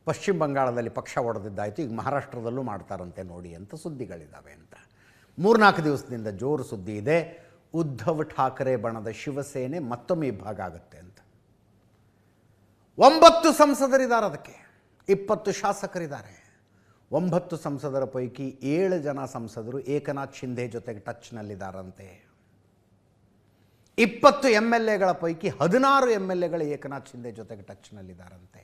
ಪಶ್ಚಿಮ ಬಂಗಾಳದಲ್ಲಿ ಪಕ್ಷ ಒಡೆದಿದ್ದಾಯಿತು, ಈಗ ಮಹಾರಾಷ್ಟ್ರದಲ್ಲೂ ಮಾಡ್ತಾರಂತೆ ನೋಡಿ ಅಂತ ಸುದ್ದಿಗಳಿದ್ದಾವೆ ಅಂತ. 3-4 ದಿವಸದಿಂದ ಜೋರು ಸುದ್ದಿ ಇದೆ. ಉದ್ಧವ್ ಠಾಕರೆ ಬಣದ ಶಿವಸೇನೆ ಮತ್ತೊಮ್ಮೆ ಇಬ್ಬಾಗ ಆಗುತ್ತೆ ಅಂತ. 9 ಸಂಸದರಿದ್ದಾರೆ, ಅದಕ್ಕೆ 20 ಶಾಸಕರಿದ್ದಾರೆ. 9 ಸಂಸದರ ಪೈಕಿ 7 ಜನ ಸಂಸದರು ಏಕನಾಥ್ ಶಿಂಧೆ ಜೊತೆಗೆ ಟಚ್ನಲ್ಲಿದ್ದಾರಂತೆ. 20 MLAಗಳ ಪೈಕಿ 16 MLAಗಳು ಏಕನಾಥ್ ಶಿಂಧೆ ಜೊತೆಗೆ ಟಚ್ನಲ್ಲಿದ್ದಾರಂತೆ.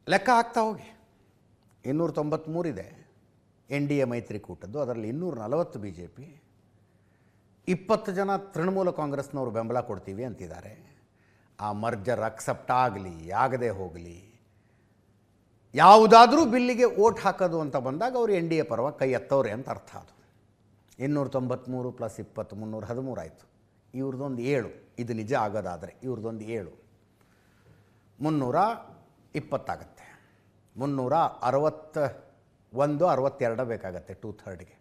ಲೆಕ್ಕ ಹಾಕ್ತಾ ಹೋಗಿ. 293 ಇದೆ NDA ಮೈತ್ರಿಕೂಟದ್ದು, ಅದರಲ್ಲಿ 240 BJP, 20 ಜನ ತೃಣಮೂಲ ಕಾಂಗ್ರೆಸ್ನವರು ಬೆಂಬಲ ಕೊಡ್ತೀವಿ ಅಂತಿದ್ದಾರೆ. ಆ ಮರ್ಜರ್ ಅಕ್ಸೆಪ್ಟ್ ಆಗಲಿ ಆಗದೆ ಹೋಗಲಿ, ಯಾವುದಾದ್ರೂ ಬಿಲ್ಲಿಗೆ ಓಟ್ ಹಾಕೋದು ಅಂತ ಬಂದಾಗ ಅವರು NDA ಪರವಾಗಿ ಕೈ ಎತ್ತವ್ರೆ ಅಂತ ಅರ್ಥ. ಅದು 293 + 20 313 ಆಯಿತು. ಇವ್ರದ್ದೊಂದು 7, ಇದು ನಿಜ ಆಗೋದಾದರೆ ಇವ್ರದ್ದೊಂದು 7, 320 ಆಗುತ್ತೆ. 361 62 ಬೇಕಾಗತ್ತೆ 2/3ಗೆ.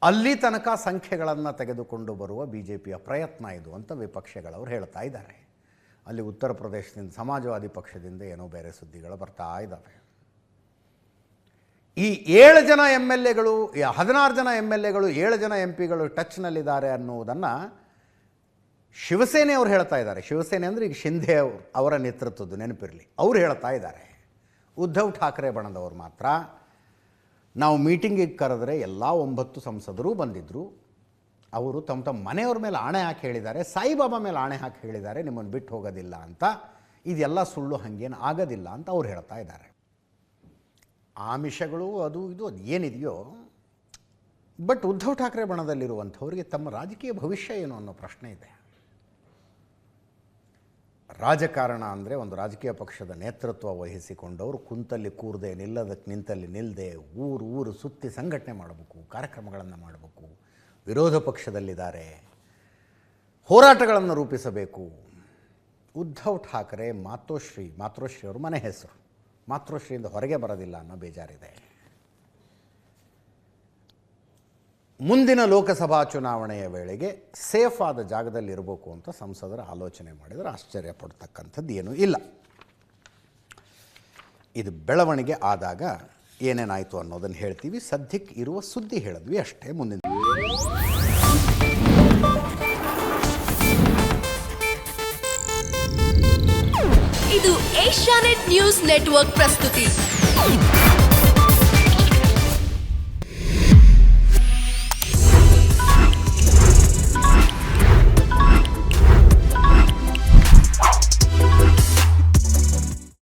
ಅಲ್ಲಿ ತನಕ ಸಂಖ್ಯೆಗಳನ್ನು ತೆಗೆದುಕೊಂಡು ಬರುವ BJPಯ ಪ್ರಯತ್ನ ಇದು ಅಂತ ವಿಪಕ್ಷಗಳವರು ಹೇಳ್ತಾ ಇದ್ದಾರೆ. ಅಲ್ಲಿ ಉತ್ತರ ಪ್ರದೇಶದಿಂದ ಸಮಾಜವಾದಿ ಪಕ್ಷದಿಂದ ಏನೋ ಬೇರೆ ಸುದ್ದಿಗಳು ಬರ್ತಾ ಇದ್ದಾವೆ. ಈ 7 ಜನ MLAಗಳು, 16 ಜನ MLAಗಳು, 7 ಜನ MP ಗಳು ಟಚ್ನಲ್ಲಿದ್ದಾರೆ ಅನ್ನುವುದನ್ನು ಶಿವಸೇನೆಯವರು ಹೇಳ್ತಾ ಇದ್ದಾರೆ. ಶಿವಸೇನೆ ಅಂದರೆ ಈಗ ಶಿಂಧೆ ಅವರ ನೇತೃತ್ವದ್ದು, ನೆನಪಿರಲಿ, ಅವರು ಹೇಳ್ತಾ ಇದ್ದಾರೆ. ಉದ್ಧವ್ ಠಾಕ್ರೆ ಬಣದವರು ಮಾತ್ರ ನಾವು ಮೀಟಿಂಗಿಗೆ ಕರೆದ್ರೆ ಎಲ್ಲ 9 ಸಂಸದರೂ ಬಂದಿದ್ದರು, ಅವರು ತಮ್ಮ ಮನೆಯವ್ರ ಮೇಲೆ ಆಣೆ ಹಾಕಿ ಹೇಳಿದ್ದಾರೆ, ಸಾಯಿಬಾಬಾ ಮೇಲೆ ಆಣೆ ಹಾಕಿ ಹೇಳಿದ್ದಾರೆ ನಿಮ್ಮನ್ನು ಬಿಟ್ಟು ಹೋಗೋದಿಲ್ಲ ಅಂತ. ಇದೆಲ್ಲ ಸುಳ್ಳು, ಹಾಗೇನು ಆಗೋದಿಲ್ಲ ಅಂತ ಅವ್ರು ಹೇಳ್ತಾ ಇದ್ದಾರೆ. ಆಮಿಷಗಳು ಅದು ಇದು ಅದು ಏನಿದೆಯೋ, ಬಟ್ ಉದ್ಧವ್ ಠಾಕ್ರೆ ಬಣದಲ್ಲಿರುವಂಥವ್ರಿಗೆ ತಮ್ಮ ರಾಜಕೀಯ ಭವಿಷ್ಯ ಏನು ಅನ್ನೋ ಪ್ರಶ್ನೆ ಇದೆ. ರಾಜಕಾರಣ ಅಂದರೆ ಒಂದು ರಾಜಕೀಯ ಪಕ್ಷದ ನೇತೃತ್ವ ವಹಿಸಿಕೊಂಡವರು ಕುಂತಲ್ಲಿ ಕೂರದೆ, ನಿಲ್ಲದಕ್ಕೆ ನಿಂತಲ್ಲಿ ನಿಲ್ಲದೆ, ಊರು ಸುತ್ತಿ ಸಂಘಟನೆ ಮಾಡಬೇಕು, ಕಾರ್ಯಕ್ರಮಗಳನ್ನು ಮಾಡಬೇಕು, ವಿರೋಧ ಪಕ್ಷದಲ್ಲಿದ್ದಾರೆ, ಹೋರಾಟಗಳನ್ನು ರೂಪಿಸಬೇಕು. ಉದ್ಧವ್ ಠಾಕ್ರೆ ಮಾತೋಶ್ರೀ ಅವರು ಮನೆ ಹೆಸರು, ಮಾತೃಶ್ರೀಯಿಂದ ಹೊರಗೆ ಬರೋದಿಲ್ಲ ಅನ್ನೋ ಬೇಜಾರಿದೆ. ಮುಂದಿನ ಲೋಕಸಭಾ ಚುನಾವಣೆಯ ವೇಳೆಗೆ ಸೇಫ್ ಆದ ಜಾಗದಲ್ಲಿರಬೇಕು ಅಂತ ಸಂಸದರು ಆಲೋಚನೆ ಮಾಡಿದರೆ ಆಶ್ಚರ್ಯಪಡ್ತಕ್ಕಂಥದ್ದು ಏನೂ ಇಲ್ಲ. ಇದು ಬೆಳವಣಿಗೆ ಆದಾಗ ಏನೇನಾಯಿತು ಅನ್ನೋದನ್ನು ಹೇಳ್ತೀವಿ. ಸದ್ಯಕ್ಕೆ ಇರುವ ಸುದ್ದಿ ಹೇಳಿದ್ವಿ ಅಷ್ಟೇ. ಮುಂದಿನ ಇದು ಏಷ್ಯಾನೆಟ್ ನ್ಯೂಸ್ ನೆಟ್ವರ್ಕ್ ಪ್ರಸ್ತುತಿ.